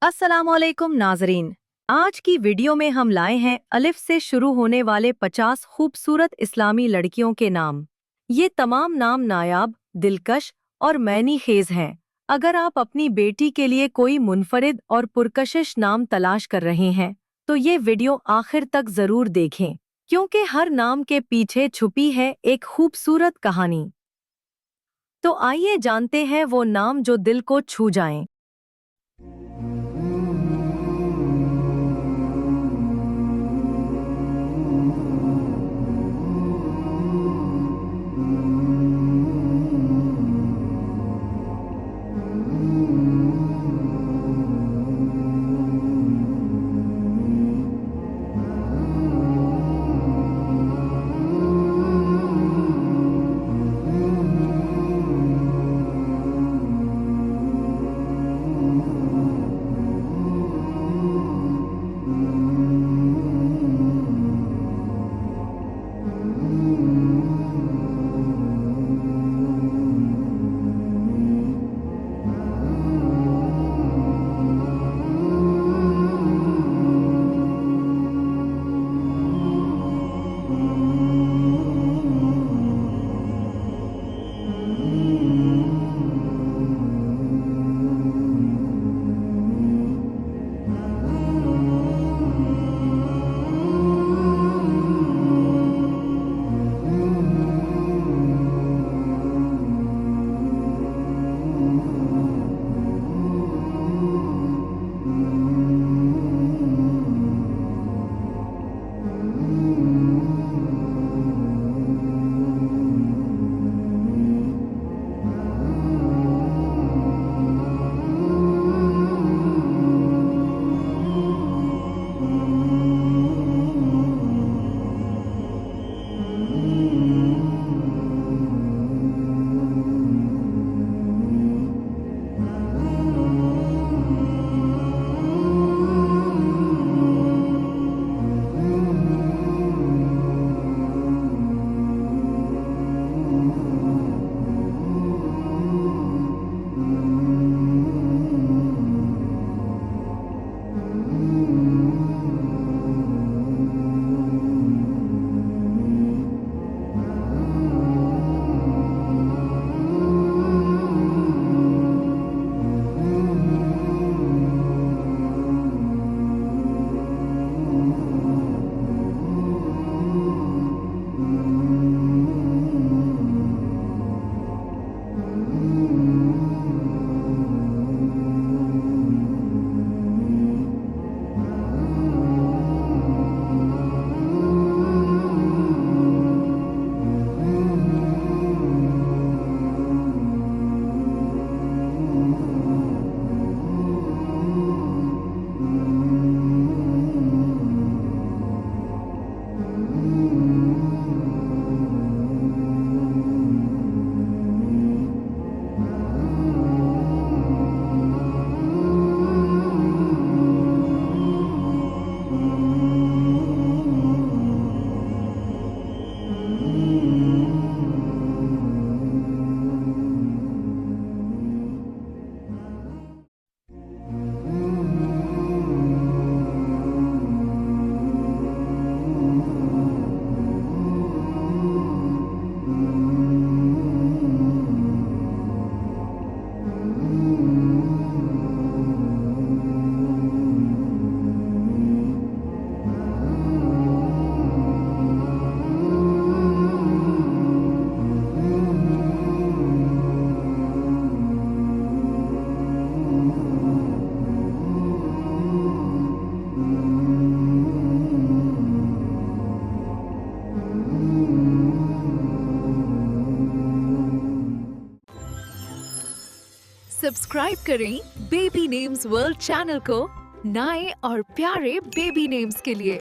अस्सलामुअलैकुम नाजरीन। आज की वीडियो में हम लाए हैं अलिफ से शुरू होने वाले 50 खूबसूरत इस्लामी लड़कियों के नाम। ये तमाम नाम नायाब, दिलकश और मैनी खेज हैं। अगर आप अपनी बेटी के लिए कोई मुनफरिद और पुरकशिश नाम तलाश कर रहे हैं तो ये वीडियो आखिर तक ज़रूर देखें, क्योंकि हर नाम के पीछे छुपी है एक खूबसूरत कहानी। तो आइए जानते हैं वो नाम जो दिल को छू जाएं। सब्सक्राइब करें बेबी नेम्स वर्ल्ड चैनल को नए और प्यारे बेबी नेम्स के लिए।